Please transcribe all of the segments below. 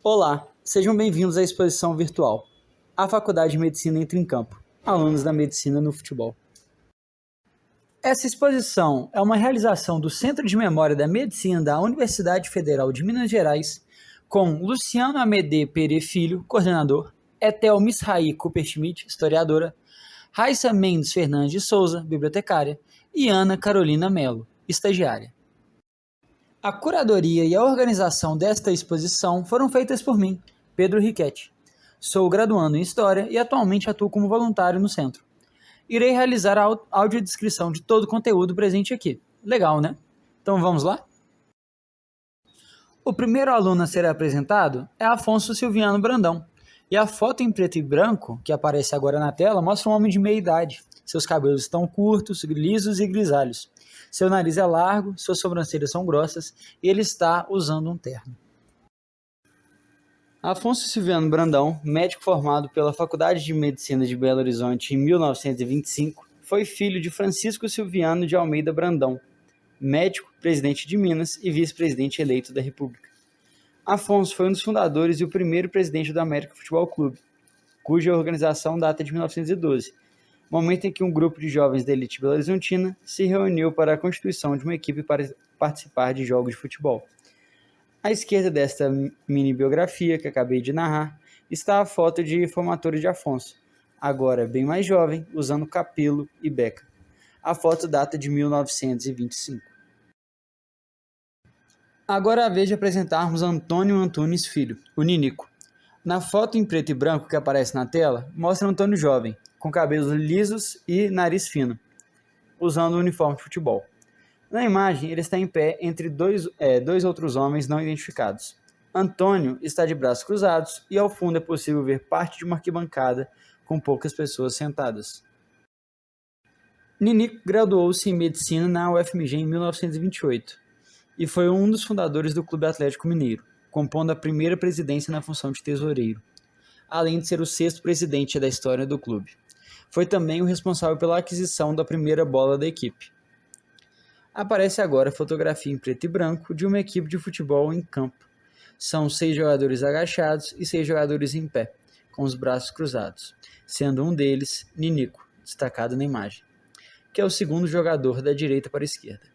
Olá, sejam bem-vindos à exposição virtual. A Faculdade de Medicina entra em campo. Alunos da Medicina no Futebol. Essa exposição é uma realização do Centro de Memória da Medicina da Universidade Federal de Minas Gerais, com Luciano Amedê Pere Filho, coordenador, Etel Misraí Cooper Schmidt, historiadora, Raissa Mendes Fernandes de Souza, bibliotecária, e Ana Carolina Melo, estagiária. A curadoria e a organização desta exposição foram feitas por mim, Pedro Riquetti. Sou graduando em História e atualmente atuo como voluntário no centro. Irei realizar a audiodescrição de todo o conteúdo presente aqui. Legal, né? Então vamos lá? O primeiro aluno a ser apresentado é Afonso Silviano Brandão. E a foto em preto e branco, que aparece agora na tela, mostra um homem de meia idade. Seus cabelos estão curtos, lisos e grisalhos. Seu nariz é largo, suas sobrancelhas são grossas e ele está usando um terno. Afonso Silviano Brandão, médico formado pela Faculdade de Medicina de Belo Horizonte em 1925, foi filho de Francisco Silviano de Almeida Brandão, médico, presidente de Minas e vice-presidente eleito da República. Afonso foi um dos fundadores e o primeiro presidente do América Futebol Clube, cuja organização data de 1912, momento em que um grupo de jovens da elite belo-horizontina se reuniu para a constituição de uma equipe para participar de jogos de futebol. À esquerda desta mini-biografia que acabei de narrar está a foto de formatura de Afonso, agora bem mais jovem, usando capelo e beca. A foto data de 1925. Agora é a vez de apresentarmos Antônio Antunes Filho, o Ninico. Na foto em preto e branco que aparece na tela, mostra Antônio jovem, com cabelos lisos e nariz fino, usando um uniforme de futebol. Na imagem, ele está em pé entre dois outros homens não identificados. Antônio está de braços cruzados e ao fundo é possível ver parte de uma arquibancada com poucas pessoas sentadas. Ninico graduou-se em medicina na UFMG em 1928 e foi um dos fundadores do Clube Atlético Mineiro, compondo a primeira presidência na função de tesoureiro, além de ser o sexto presidente da história do clube. Foi também o responsável pela aquisição da primeira bola da equipe. Aparece agora a fotografia em preto e branco de uma equipe de futebol em campo. São 6 jogadores agachados e 6 jogadores em pé, com os braços cruzados, sendo um deles Ninico, destacado na imagem, que é o segundo jogador da direita para a esquerda.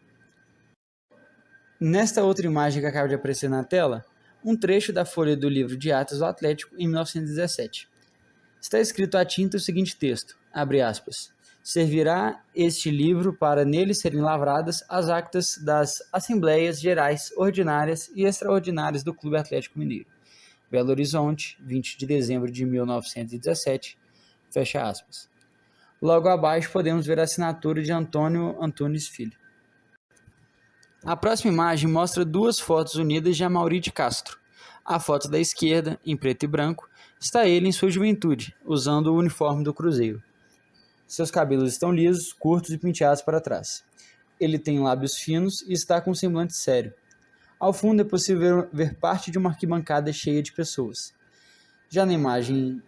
Nesta outra imagem que acaba de aparecer na tela, um trecho da folha do livro de Atos do Atlético em 1917. Está escrito à tinta o seguinte texto, abre aspas, servirá este livro para nele serem lavradas as actas das Assembleias Gerais Ordinárias e Extraordinárias do Clube Atlético Mineiro. Belo Horizonte, 20 de dezembro de 1917, fecha aspas. Logo abaixo podemos ver a assinatura de Antônio Antunes Filho. A próxima imagem mostra 2 fotos unidas de Amaury de Castro. A foto da esquerda, em preto e branco, está ele em sua juventude, usando o uniforme do Cruzeiro. Seus cabelos estão lisos, curtos e penteados para trás. Ele tem lábios finos e está com um semblante sério. Ao fundo é possível ver parte de uma arquibancada cheia de pessoas. Já na imagem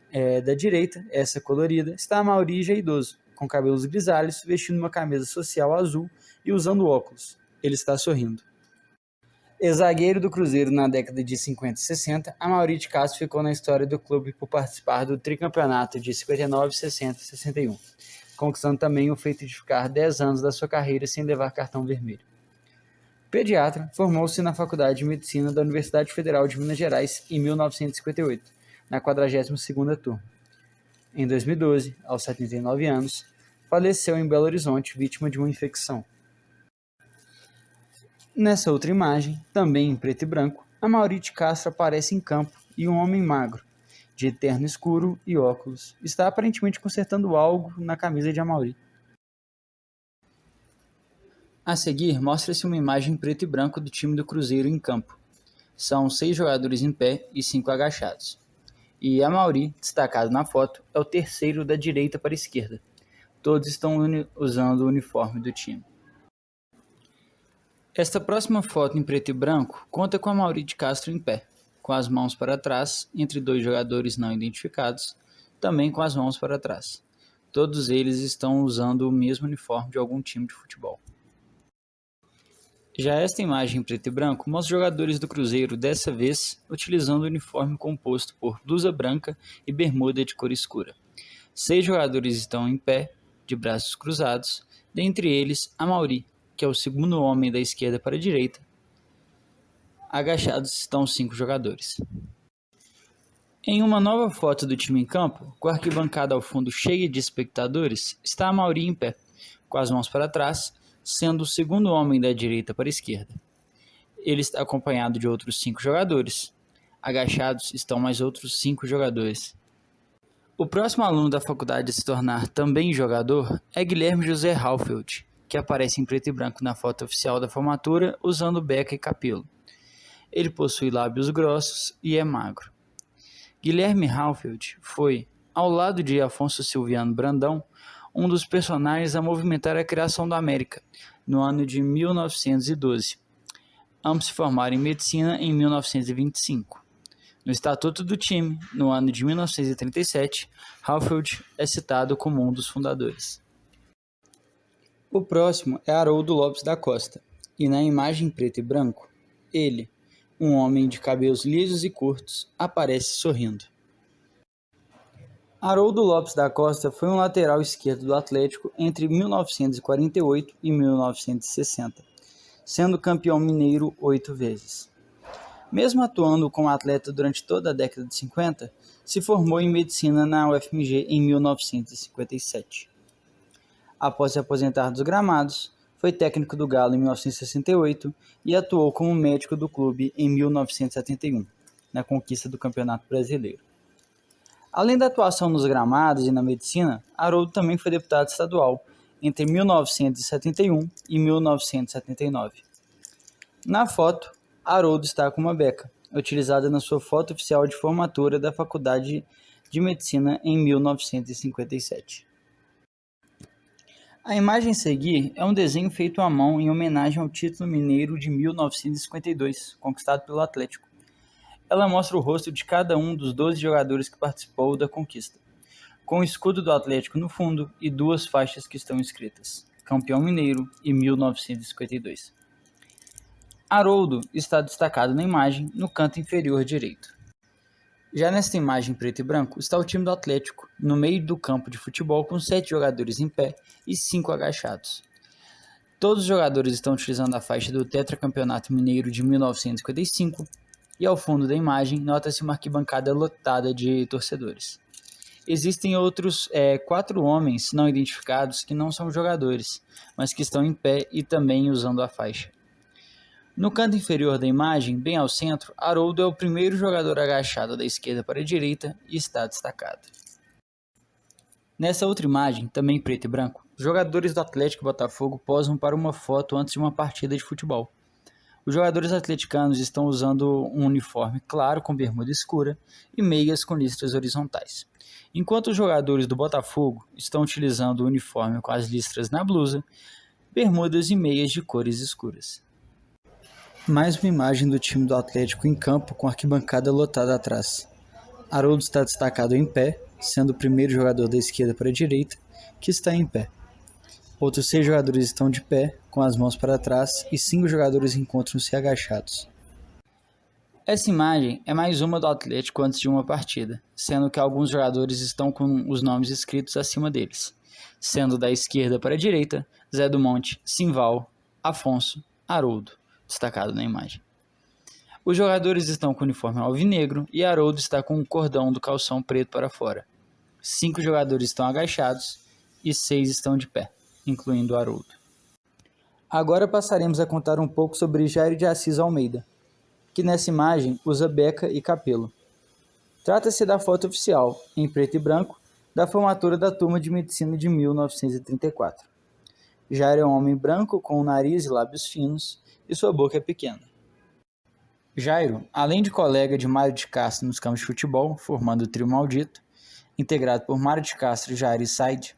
da direita, essa colorida, está Amaury já idoso, com cabelos grisalhos, vestindo uma camisa social azul e usando óculos. Ele está sorrindo. Ex-zagueiro do Cruzeiro na década de 50 e 60, Amaury de Castro ficou na história do clube por participar do tricampeonato de 59, 60 e 61, conquistando também o feito de ficar 10 anos da sua carreira sem levar cartão vermelho. Pediatra, formou-se na Faculdade de Medicina da Universidade Federal de Minas Gerais em 1958, na 42ª turma. Em 2012, aos 79 anos, faleceu em Belo Horizonte vítima de uma infecção. Nessa outra imagem, também em preto e branco, Amaury de Castro aparece em campo e um homem magro, de terno escuro e óculos, está aparentemente consertando algo na camisa de Amaury. A seguir, mostra-se uma imagem em preto e branco do time do Cruzeiro em campo. São 6 jogadores em pé e 5 agachados. E Amaury, destacado na foto, é o terceiro da direita para a esquerda. Todos estão usando o uniforme do time. Esta próxima foto em preto e branco conta com Amaury de Castro em pé, com as mãos para trás, entre 2 jogadores não identificados, também com as mãos para trás. Todos eles estão usando o mesmo uniforme de algum time de futebol. Já esta imagem em preto e branco mostra os jogadores do Cruzeiro, dessa vez utilizando o uniforme composto por blusa branca e bermuda de cor escura. 6 jogadores estão em pé, de braços cruzados, dentre eles Amaury, que é o segundo homem da esquerda para a direita. Agachados estão 5 jogadores. Em uma nova foto do time em campo, com a arquibancada ao fundo cheia de espectadores, está Amaury em pé, com as mãos para trás, sendo o segundo homem da direita para a esquerda. Ele está acompanhado de outros 5 jogadores. Agachados estão mais outros 5 jogadores. O próximo aluno da faculdade a se tornar também jogador é Guilherme José Halfeld, que aparece em preto e branco na foto oficial da formatura usando beca e cabelo. Ele possui lábios grossos e é magro. Guilherme Halfeld foi, ao lado de Afonso Silviano Brandão, um dos personagens a movimentar a criação da América, no ano de 1912. Ambos se formaram em medicina em 1925. No estatuto do time, no ano de 1937, Halfeld é citado como um dos fundadores. O próximo é Haroldo Lopes da Costa, e na imagem em preto e branco, ele, um homem de cabelos lisos e curtos, aparece sorrindo. Haroldo Lopes da Costa foi um lateral esquerdo do Atlético entre 1948 e 1960, sendo campeão mineiro 8 vezes. Mesmo atuando como atleta durante toda a década de 50, se formou em medicina na UFMG em 1957. Após se aposentar dos gramados, foi técnico do Galo em 1968 e atuou como médico do clube em 1971, na conquista do Campeonato Brasileiro. Além da atuação nos gramados e na medicina, Haroldo também foi deputado estadual entre 1971 e 1979. Na foto, Haroldo está com uma beca, utilizada na sua foto oficial de formatura da Faculdade de Medicina em 1957. A imagem a seguir é um desenho feito à mão em homenagem ao título mineiro de 1952, conquistado pelo Atlético. Ela mostra o rosto de cada um dos 12 jogadores que participou da conquista, com o escudo do Atlético no fundo e 2 faixas que estão escritas: Campeão Mineiro e 1952. Haroldo está destacado na imagem no canto inferior direito. Já nesta imagem em preto e branco está o time do Atlético, no meio do campo de futebol com 7 jogadores em pé e 5 agachados. Todos os jogadores estão utilizando a faixa do Tetracampeonato Mineiro de 1955 e ao fundo da imagem nota-se uma arquibancada lotada de torcedores. Existem outros 4 homens não identificados que não são jogadores, mas que estão em pé e também usando a faixa. No canto inferior da imagem, bem ao centro, Haroldo é o primeiro jogador agachado da esquerda para a direita e está destacado. Nessa outra imagem, também em preto e branco, os jogadores do Atlético e Botafogo posam para uma foto antes de uma partida de futebol. Os jogadores atleticanos estão usando um uniforme claro com bermuda escura e meias com listras horizontais, enquanto os jogadores do Botafogo estão utilizando o uniforme com as listras na blusa, bermudas e meias de cores escuras. Mais uma imagem do time do Atlético em campo com a arquibancada lotada atrás. Haroldo está destacado em pé, sendo o primeiro jogador da esquerda para a direita que está em pé. Outros 6 jogadores estão de pé, com as mãos para trás, e 5 jogadores encontram-se agachados. Essa imagem é mais uma do Atlético antes de uma partida, sendo que alguns jogadores estão com os nomes escritos acima deles, sendo da esquerda para a direita, Zé do Monte, Simval, Afonso, Haroldo, destacado na imagem. Os jogadores estão com o uniforme alvinegro e Haroldo está com o cordão do calção preto para fora. 5 jogadores estão agachados e 6 estão de pé, incluindo Haroldo. Agora passaremos a contar um pouco sobre Jairo de Assis Almeida, que nessa imagem usa beca e capelo. Trata-se da foto oficial, em preto e branco, da formatura da turma de medicina de 1934. Jairo é um homem branco com o nariz e lábios finos e sua boca é pequena. Jairo, além de colega de Mário de Castro nos campos de futebol, formando o trio maldito, integrado por Mário de Castro, Jairo e Said,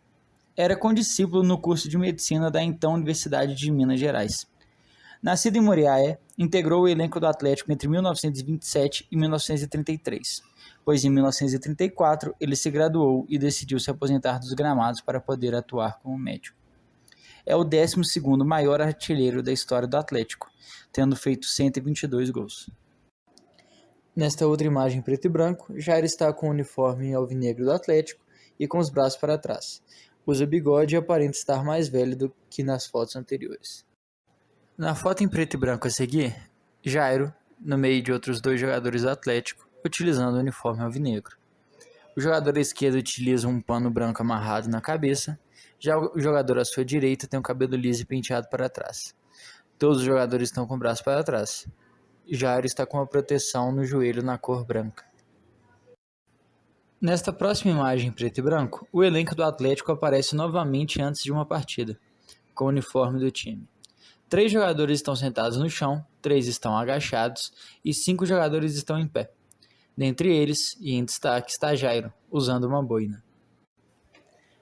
era condiscípulo no curso de medicina da então Universidade de Minas Gerais. Nascido em Muriaé, integrou o elenco do Atlético entre 1927 e 1933, pois em 1934 ele se graduou e decidiu se aposentar dos gramados para poder atuar como médico. É o 12º maior artilheiro da história do Atlético, tendo feito 122 gols. Nesta outra imagem preto e branco, Jair está com o uniforme alvinegro do Atlético e com os braços para trás. Usa bigode e aparenta estar mais velho do que nas fotos anteriores. Na foto em preto e branco a seguir, Jairo, no meio de outros 2 jogadores do Atlético, utilizando o uniforme alvinegro. O jogador à esquerda utiliza um pano branco amarrado na cabeça, já o jogador à sua direita tem o cabelo liso e penteado para trás. Todos os jogadores estão com o braço para trás. Jairo está com uma proteção no joelho na cor branca. Nesta próxima imagem em preto e branco, o elenco do Atlético aparece novamente antes de uma partida, com o uniforme do time. 3 jogadores estão sentados no chão, 3 estão agachados e 5 jogadores estão em pé. Dentre eles, e em destaque, está Jairo, usando uma boina.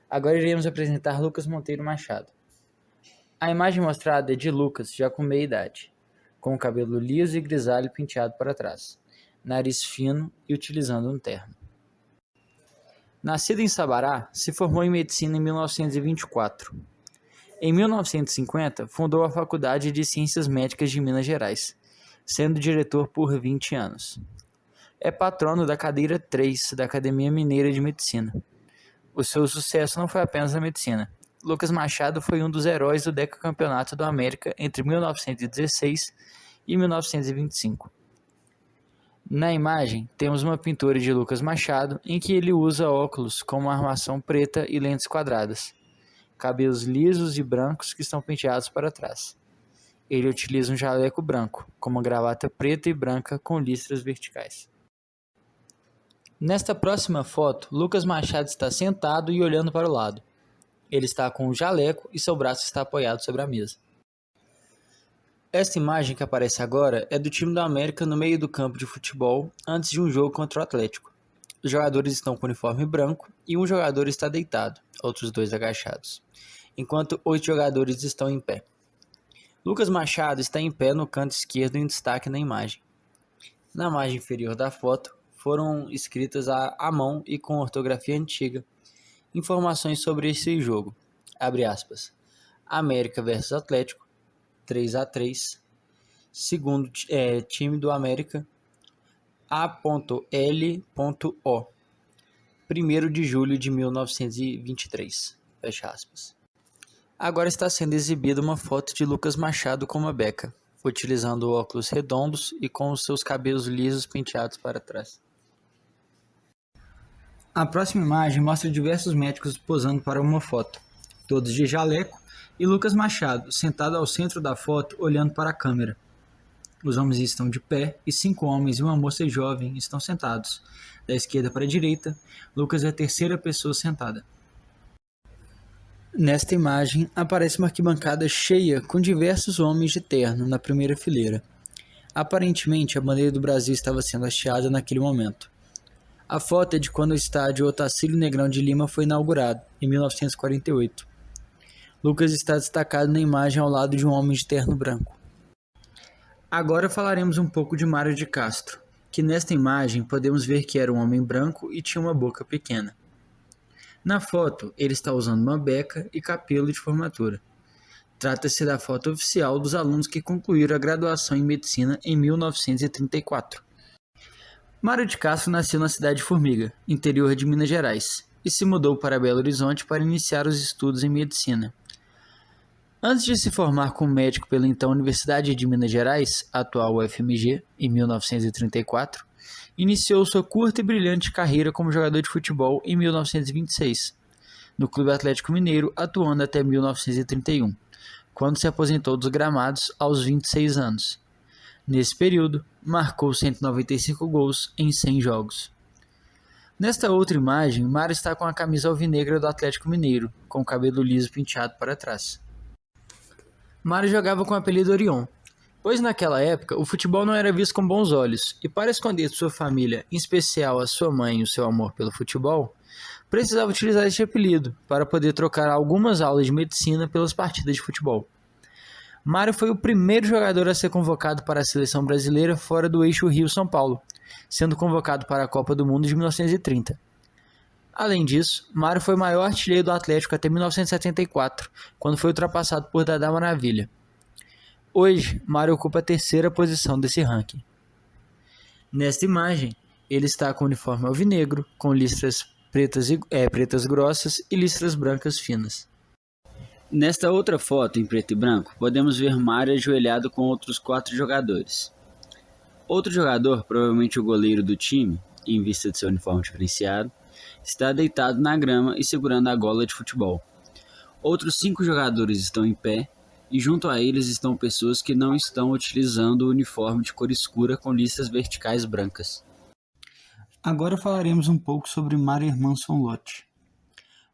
Agora iremos apresentar Lucas Monteiro Machado. A imagem mostrada é de Lucas, já com meia idade, com o cabelo liso e grisalho penteado para trás, nariz fino e utilizando um terno. Nascido em Sabará, se formou em medicina em 1924. Em 1950, fundou a Faculdade de Ciências Médicas de Minas Gerais, sendo diretor por 20 anos. É patrono da cadeira 3 da Academia Mineira de Medicina. O seu sucesso não foi apenas na medicina. Lucas Machado foi um dos heróis do decacampeonato do América entre 1916 e 1925. Na imagem, temos uma pintura de Lucas Machado em que ele usa óculos com uma armação preta e lentes quadradas, cabelos lisos e brancos que estão penteados para trás. Ele utiliza um jaleco branco, com uma gravata preta e branca com listras verticais. Nesta próxima foto, Lucas Machado está sentado e olhando para o lado. Ele está com um jaleco e seu braço está apoiado sobre a mesa. Esta imagem que aparece agora é do time do América no meio do campo de futebol antes de um jogo contra o Atlético. Os jogadores estão com uniforme branco e um jogador está deitado, outros 2 agachados, enquanto 8 jogadores estão em pé. Lucas Machado está em pé no canto esquerdo em destaque na imagem. Na margem inferior da foto foram escritas à mão e com ortografia antiga informações sobre esse jogo. Abre aspas. América versus Atlético, 3-3. Segundo time do América, A.L.O. 1º de julho de 1923. Fecha aspas. Agora está sendo exibida uma foto de Lucas Machado com uma beca, utilizando óculos redondos e com os seus cabelos lisos penteados para trás. A próxima imagem mostra diversos médicos posando para uma foto, todos de jaleco, e Lucas Machado, sentado ao centro da foto, olhando para a câmera. Os homens estão de pé e 5 homens e uma moça jovem estão sentados. Da esquerda para a direita, Lucas é a terceira pessoa sentada. Nesta imagem, aparece uma arquibancada cheia com diversos homens de terno na primeira fileira. Aparentemente, a bandeira do Brasil estava sendo hasteada naquele momento. A foto é de quando o estádio Otacílio Negrão de Lima foi inaugurado, em 1948. Lucas está destacado na imagem ao lado de um homem de terno branco. Agora falaremos um pouco de Mário de Castro, que nesta imagem podemos ver que era um homem branco e tinha uma boca pequena. Na foto, ele está usando uma beca e capelo de formatura. Trata-se da foto oficial dos alunos que concluíram a graduação em medicina em 1934. Mário de Castro nasceu na cidade de Formiga, interior de Minas Gerais, e se mudou para Belo Horizonte para iniciar os estudos em medicina. Antes de se formar como médico pela então Universidade de Minas Gerais, atual UFMG, em 1934, iniciou sua curta e brilhante carreira como jogador de futebol em 1926, no Clube Atlético Mineiro, atuando até 1931, quando se aposentou dos gramados aos 26 anos. Nesse período, marcou 195 gols em 100 jogos. Nesta outra imagem, Mário está com a camisa alvinegra do Atlético Mineiro, com o cabelo liso penteado para trás. Mário jogava com o apelido Orion, pois naquela época o futebol não era visto com bons olhos, e para esconder de sua família, em especial a sua mãe e o seu amor pelo futebol, precisava utilizar este apelido para poder trocar algumas aulas de medicina pelas partidas de futebol. Mário foi o primeiro jogador a ser convocado para a seleção brasileira fora do eixo Rio-São Paulo, sendo convocado para a Copa do Mundo de 1930. Além disso, Mário foi o maior artilheiro do Atlético até 1974, quando foi ultrapassado por Dadá Maravilha. Hoje, Mário ocupa a terceira posição desse ranking. Nesta imagem, ele está com o uniforme alvinegro, com listras pretas grossas e listras brancas finas. Nesta outra foto em preto e branco, podemos ver Mário ajoelhado com outros 4 jogadores. Outro jogador, provavelmente o goleiro do time, em vista de seu uniforme diferenciado, está deitado na grama e segurando a gola de futebol. Outros 5 jogadores estão em pé e junto a eles estão pessoas que não estão utilizando o uniforme de cor escura com listras verticais brancas. Agora falaremos um pouco sobre Mário Hermanson Lott.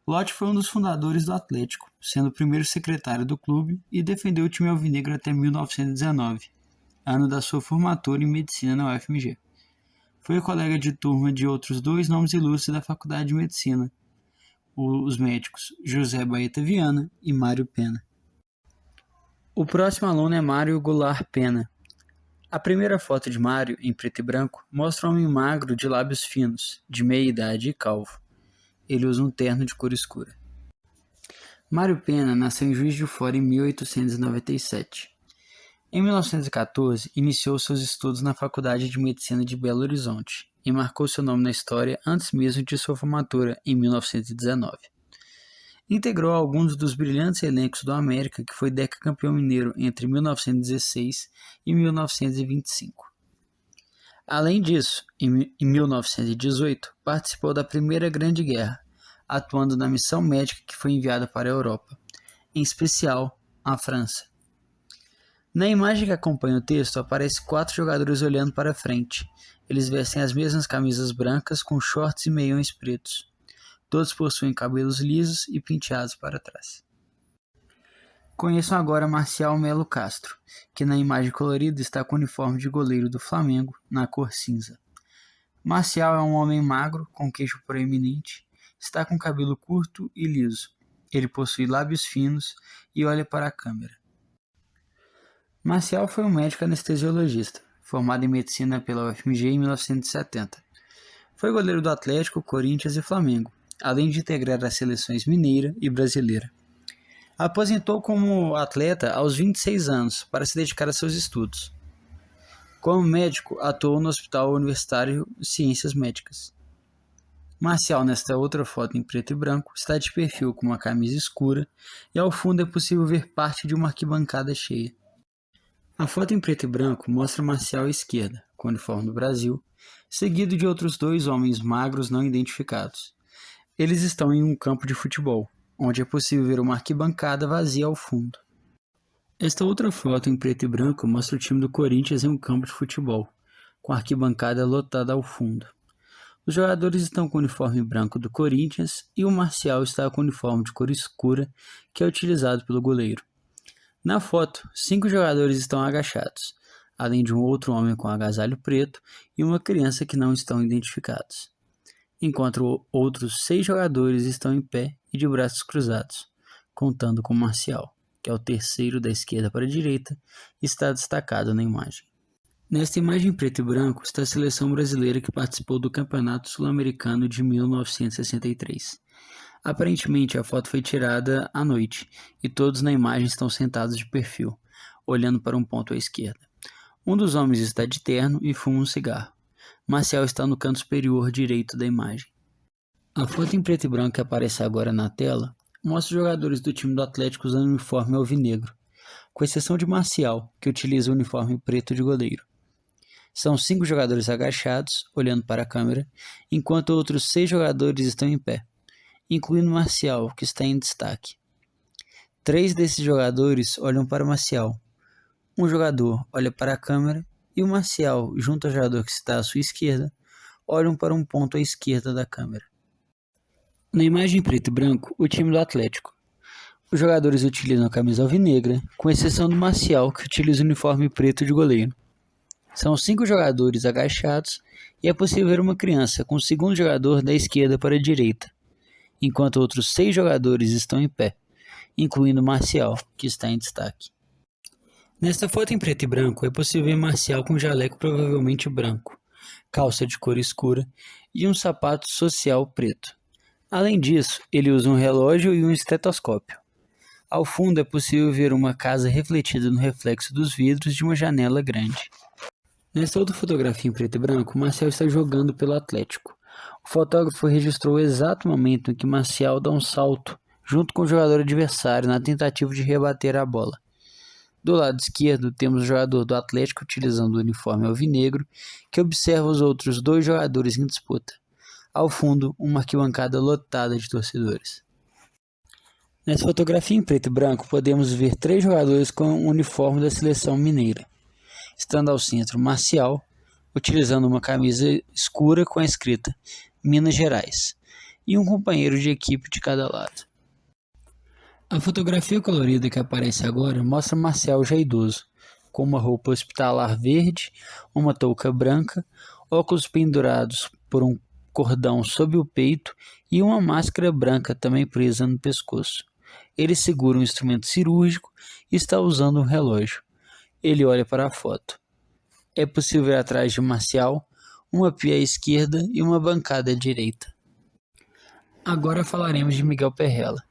Lott foi um dos fundadores do Atlético, sendo o primeiro secretário do clube e defendeu o time alvinegro até 1919, ano da sua formatura em medicina na UFMG. Foi colega de turma de outros 2 nomes ilustres da Faculdade de Medicina, os médicos José Baeta Viana e Mário Pena. O próximo aluno é Mário Goulart Pena. A primeira foto de Mário, em preto e branco, mostra um homem magro de lábios finos, de meia idade e calvo. Ele usa um terno de cor escura. Mário Pena nasceu em Juiz de Fora em 1897. Em 1914, iniciou seus estudos na Faculdade de Medicina de Belo Horizonte e marcou seu nome na história antes mesmo de sua formatura, em 1919. Integrou alguns dos brilhantes elencos do América, que foi decacampeão mineiro entre 1916 e 1925. Além disso, em 1918, participou da Primeira Grande Guerra, atuando na missão médica que foi enviada para a Europa, em especial a França. Na imagem que acompanha o texto, aparecem 4 jogadores olhando para frente. Eles vestem as mesmas camisas brancas com shorts e meiões pretos. Todos possuem cabelos lisos e penteados para trás. Conheçam agora Marcial Melo Castro, que na imagem colorida está com o uniforme de goleiro do Flamengo, na cor cinza. Marcial é um homem magro, com queixo proeminente, está com cabelo curto e liso. Ele possui lábios finos e olha para a câmera. Marcial foi um médico anestesiologista, formado em medicina pela UFMG em 1970. Foi goleiro do Atlético, Corinthians e Flamengo, além de integrar as seleções mineira e brasileira. Aposentou como atleta aos 26 anos para se dedicar a seus estudos. Como médico, atuou no Hospital Universitário de Ciências Médicas. Marcial, nesta outra foto em preto e branco, está de perfil com uma camisa escura e ao fundo é possível ver parte de uma arquibancada cheia. A foto em preto e branco mostra Marcial à esquerda, com o uniforme do Brasil, seguido de outros 2 homens magros não identificados. Eles estão em um campo de futebol, onde é possível ver uma arquibancada vazia ao fundo. Esta outra foto em preto e branco mostra o time do Corinthians em um campo de futebol, com a arquibancada lotada ao fundo. Os jogadores estão com o uniforme branco do Corinthians e o Marcial está com o uniforme de cor escura, que é utilizado pelo goleiro. Na foto, 5 jogadores estão agachados, além de um outro homem com agasalho preto e uma criança que não estão identificados, enquanto outros 6 jogadores estão em pé e de braços cruzados, contando com Marcial, que é o terceiro da esquerda para a direita, e está destacado na imagem. Nesta imagem em preto e branco está a seleção brasileira que participou do Campeonato Sul-Americano de 1963. Aparentemente a foto foi tirada à noite e todos na imagem estão sentados de perfil, olhando para um ponto à esquerda. Um dos homens está de terno e fuma um cigarro. Marcial está no canto superior direito da imagem. A foto em preto e branco que aparece agora na tela mostra os jogadores do time do Atlético usando o uniforme alvinegro, com exceção de Marcial, que utiliza o uniforme preto de goleiro. São 5 jogadores agachados, olhando para a câmera, enquanto outros 6 jogadores estão em pé, incluindo Marcial, que está em destaque. 3 desses jogadores olham para Marcial. Um jogador olha para a câmera e o Marcial, junto ao jogador que está à sua esquerda, olham para um ponto à esquerda da câmera. Na imagem em preto e branco, o time do Atlético. Os jogadores utilizam a camisa alvinegra, com exceção do Marcial, que utiliza o uniforme preto de goleiro. São 5 jogadores agachados e é possível ver uma criança com o segundo jogador da esquerda para a direita, enquanto outros 6 jogadores estão em pé, incluindo Marcial, que está em destaque. Nesta foto em preto e branco é possível ver Marcial com um jaleco provavelmente branco, calça de cor escura e um sapato social preto. Além disso, ele usa um relógio e um estetoscópio. Ao fundo é possível ver uma casa refletida no reflexo dos vidros de uma janela grande. Nessa outra fotografia em preto e branco, Marcial está jogando pelo Atlético. O fotógrafo registrou o exato momento em que Marcial dá um salto junto com o jogador adversário na tentativa de rebater a bola. Do lado esquerdo, temos o jogador do Atlético utilizando o uniforme alvinegro, que observa os outros dois jogadores em disputa. Ao fundo, uma arquibancada lotada de torcedores. Nessa fotografia em preto e branco, podemos ver 3 jogadores com o uniforme da seleção mineira. Estando ao centro, Marcial, utilizando uma camisa escura com a escrita Minas Gerais, e um companheiro de equipe de cada lado. A fotografia colorida que aparece agora mostra Marcial já idoso, com uma roupa hospitalar verde, uma touca branca, óculos pendurados por um cordão sob o peito e uma máscara branca também presa no pescoço. Ele segura um instrumento cirúrgico e está usando um relógio. Ele olha para a foto. É possível ver atrás de Marcial uma pia à esquerda e uma bancada à direita. Agora falaremos de Miguel Perrella.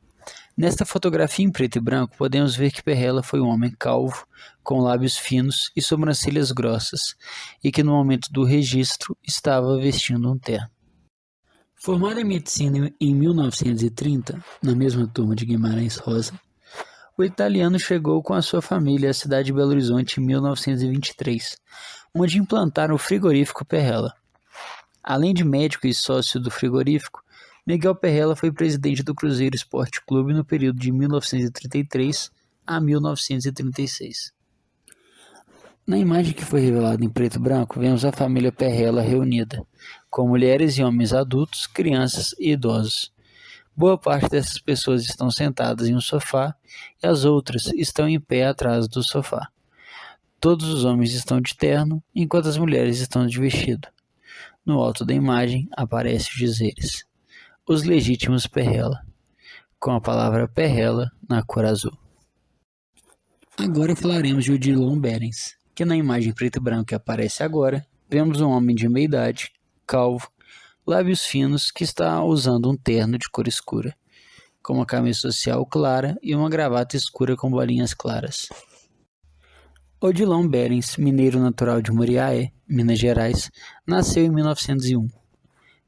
Nesta fotografia em preto e branco, podemos ver que Perrella foi um homem calvo, com lábios finos e sobrancelhas grossas, e que no momento do registro estava vestindo um terno. Formado em medicina em 1930, na mesma turma de Guimarães Rosa, o italiano chegou com a sua família à cidade de Belo Horizonte em 1923, onde implantaram o frigorífico Perrella. Além de médico e sócio do frigorífico, Miguel Perrella foi presidente do Cruzeiro Esporte Clube no período de 1933 a 1936. Na imagem que foi revelada em preto e branco, vemos a família Perrella reunida, com mulheres e homens adultos, crianças e idosos. Boa parte dessas pessoas estão sentadas em um sofá e as outras estão em pé atrás do sofá. Todos os homens estão de terno, enquanto as mulheres estão de vestido. No alto da imagem aparecem os dizeres: Os legítimos Perrella, com a palavra Perrella na cor azul. Agora falaremos de Odilon Berens, que na imagem preto e branco que aparece agora, vemos um homem de meia idade, calvo, lábios finos, que está usando um terno de cor escura, com uma camisa social clara e uma gravata escura com bolinhas claras. Odilon Berens, mineiro natural de Muriaé, Minas Gerais, nasceu em 1901,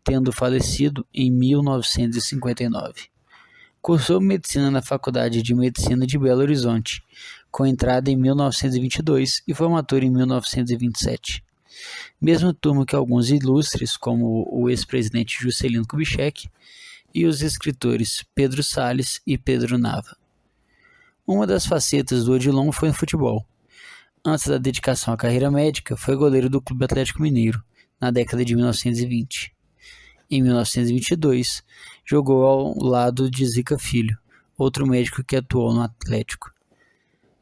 tendo falecido em 1959. Cursou medicina na Faculdade de Medicina de Belo Horizonte, com entrada em 1922 e formatura em 1927. Mesma turma que alguns ilustres, como o ex-presidente Juscelino Kubitschek e os escritores Pedro Salles e Pedro Nava. Uma das facetas do Odilon foi no futebol. Antes da dedicação à carreira médica, foi goleiro do Clube Atlético Mineiro, na década de 1920. Em 1922, jogou ao lado de Zica Filho, outro médico que atuou no Atlético.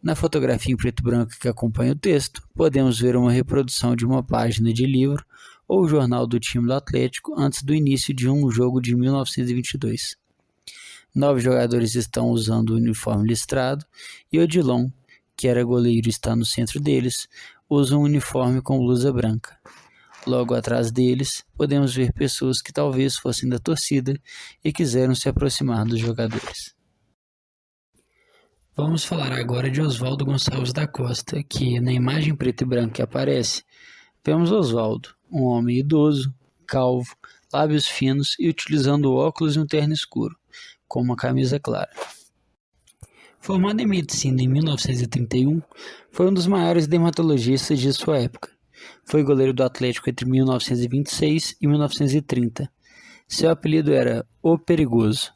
Na fotografia em preto e branco que acompanha o texto, podemos ver uma reprodução de uma página de livro ou jornal do time do Atlético antes do início de um jogo de 1922. 9 jogadores estão usando o uniforme listrado e Odilon, que era goleiro e está no centro deles, usa um uniforme com blusa branca. Logo atrás deles, podemos ver pessoas que talvez fossem da torcida e quiseram se aproximar dos jogadores. Vamos falar agora de Oswaldo Gonçalves da Costa, que na imagem preto e branco que aparece, vemos Oswaldo, um homem idoso, calvo, lábios finos e utilizando óculos e um terno escuro, com uma camisa clara. Formado em medicina em 1931, foi um dos maiores dermatologistas de sua época. Foi goleiro do Atlético entre 1926 e 1930. Seu apelido era O Perigoso.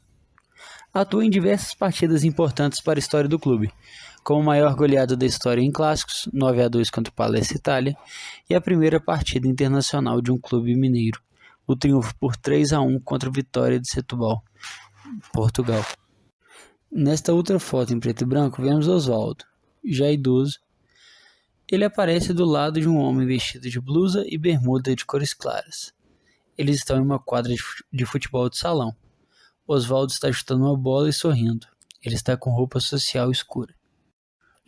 Atuou em diversas partidas importantes para a história do clube, como a maior goleada da história em clássicos, 9-2 contra o Palestra Itália, e a primeira partida internacional de um clube mineiro, o triunfo por 3-1 contra o Vitória de Setúbal, Portugal. Nesta outra foto em preto e branco, vemos Oswaldo, já idoso. Ele aparece do lado de um homem vestido de blusa e bermuda de cores claras. Eles estão em uma quadra de futebol de salão. Oswaldo está chutando uma bola e sorrindo. Ele está com roupa social escura.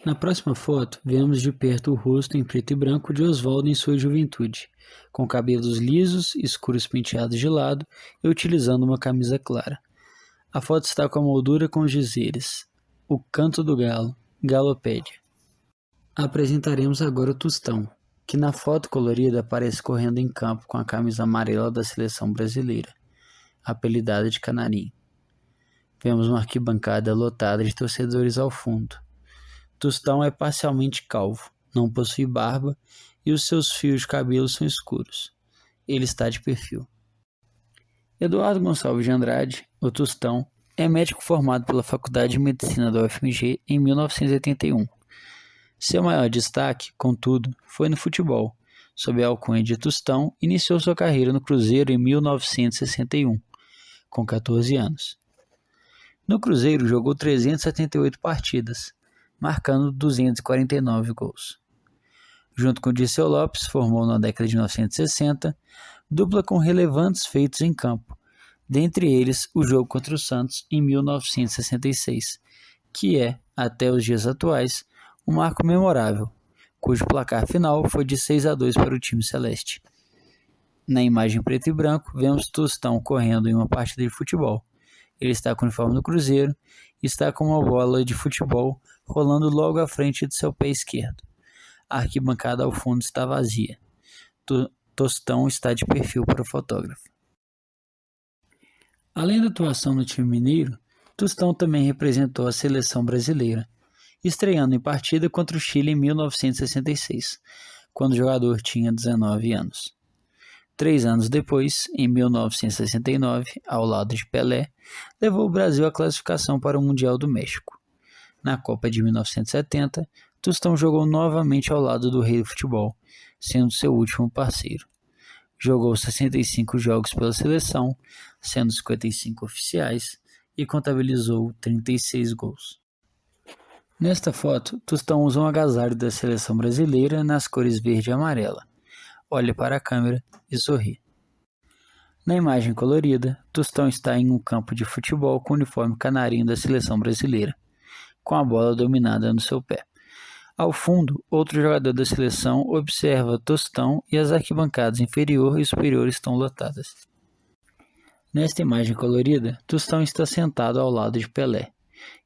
Na próxima foto, vemos de perto o rosto em preto e branco de Oswaldo em sua juventude, com cabelos lisos, escuros penteados de lado e utilizando uma camisa clara. A foto está com a moldura com os dizeres: O Canto do Galo, Galopédia. Apresentaremos agora o Tostão, que na foto colorida aparece correndo em campo com a camisa amarela da seleção brasileira, apelidada de Canarinho. Vemos uma arquibancada lotada de torcedores ao fundo. Tostão é parcialmente calvo, não possui barba e os seus fios de cabelo são escuros. Ele está de perfil. Eduardo Gonçalves de Andrade, o Tostão, é médico formado pela Faculdade de Medicina da UFMG em 1981. Seu maior destaque, contudo, foi no futebol. Sob a alcunha de Tostão, iniciou sua carreira no Cruzeiro em 1961, com 14 anos. No Cruzeiro jogou 378 partidas, marcando 249 gols. Junto com Dirceu Lopes, formou na década de 1960, dupla com relevantes feitos em campo, dentre eles o jogo contra o Santos em 1966, que é, até os dias atuais, um marco memorável, cujo placar final foi de 6-2 para o time celeste. Na imagem preto e branco, vemos Tostão correndo em uma partida de futebol. Ele está com o uniforme do Cruzeiro e está com uma bola de futebol rolando logo à frente de seu pé esquerdo. A arquibancada ao fundo está vazia. Tostão está de perfil para o fotógrafo. Além da atuação no time mineiro, Tostão também representou a seleção brasileira, estreando em partida contra o Chile em 1966, quando o jogador tinha 19 anos. 3 anos depois, em 1969, ao lado de Pelé, levou o Brasil à classificação para o Mundial do México. Na Copa de 1970, Tostão jogou novamente ao lado do rei do futebol, sendo seu último parceiro. Jogou 65 jogos pela seleção, sendo 55 oficiais, e contabilizou 36 gols. Nesta foto, Tostão usa um agasalho da seleção brasileira nas cores verde e amarela. Olha para a câmera e sorri. Na imagem colorida, Tostão está em um campo de futebol com o uniforme canarinho da seleção brasileira, com a bola dominada no seu pé. Ao fundo, outro jogador da seleção observa Tostão e as arquibancadas inferior e superior estão lotadas. Nesta imagem colorida, Tostão está sentado ao lado de Pelé,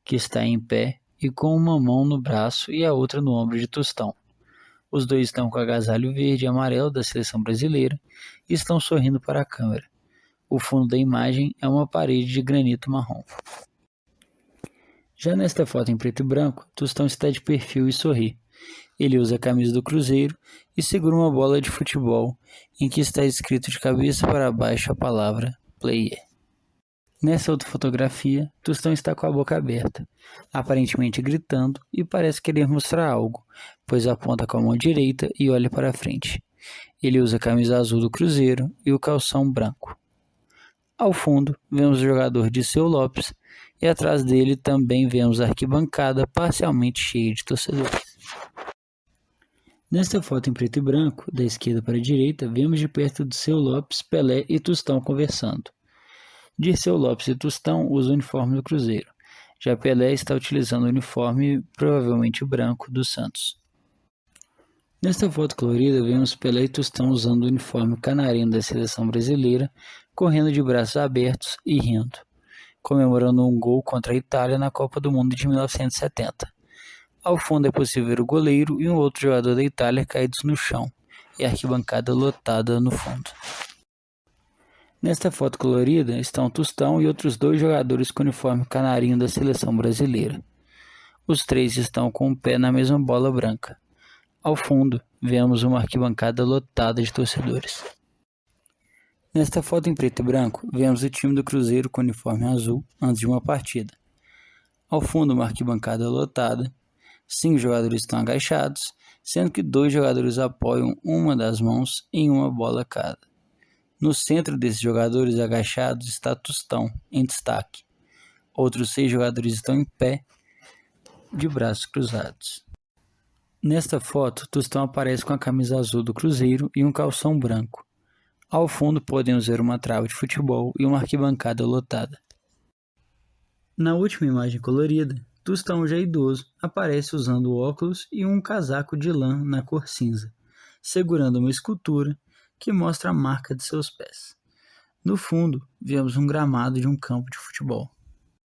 que está em pé e com uma mão no braço e a outra no ombro de Tostão. Os dois estão com agasalho verde e amarelo da seleção brasileira e estão sorrindo para a câmera. O fundo da imagem é uma parede de granito marrom. Já nesta foto em preto e branco, Tostão está de perfil e sorri. Ele usa a camisa do Cruzeiro e segura uma bola de futebol em que está escrito de cabeça para baixo a palavra Player. Nessa outra fotografia, Tostão está com a boca aberta, aparentemente gritando e parece querer mostrar algo, pois aponta com a mão direita e olha para frente. Ele usa a camisa azul do Cruzeiro e o calção branco. Ao fundo, vemos o jogador Dirceu Lopes e atrás dele também vemos a arquibancada parcialmente cheia de torcedores. Nesta foto em preto e branco, da esquerda para a direita, vemos de perto Dirceu Lopes, Pelé e Tostão conversando. Dirceu Lopes e Tostão usam o uniforme do Cruzeiro. Já Pelé está utilizando o uniforme, provavelmente branco, do Santos. Nesta foto colorida, vemos Pelé e Tostão usando o uniforme canarinho da seleção brasileira, correndo de braços abertos e rindo, comemorando um gol contra a Itália na Copa do Mundo de 1970. Ao fundo é possível ver o goleiro e um outro jogador da Itália caídos no chão, e a arquibancada lotada no fundo. Nesta foto colorida estão Tostão e outros 2 jogadores com o uniforme canarinho da seleção brasileira. Os 3 estão com o pé na mesma bola branca. Ao fundo, vemos uma arquibancada lotada de torcedores. Nesta foto em preto e branco, vemos o time do Cruzeiro com o uniforme azul antes de uma partida. Ao fundo, uma arquibancada lotada. 5 jogadores estão agachados, sendo que 2 jogadores apoiam uma das mãos em uma bola cada. No centro desses jogadores agachados está Tostão, em destaque. Outros 6 jogadores estão em pé, de braços cruzados. Nesta foto, Tostão aparece com a camisa azul do Cruzeiro e um calção branco. Ao fundo podemos ver uma trava de futebol e uma arquibancada lotada. Na última imagem colorida, Tostão, já idoso, aparece usando óculos e um casaco de lã na cor cinza, segurando uma escultura que mostra a marca de seus pés. No fundo, vemos um gramado de um campo de futebol.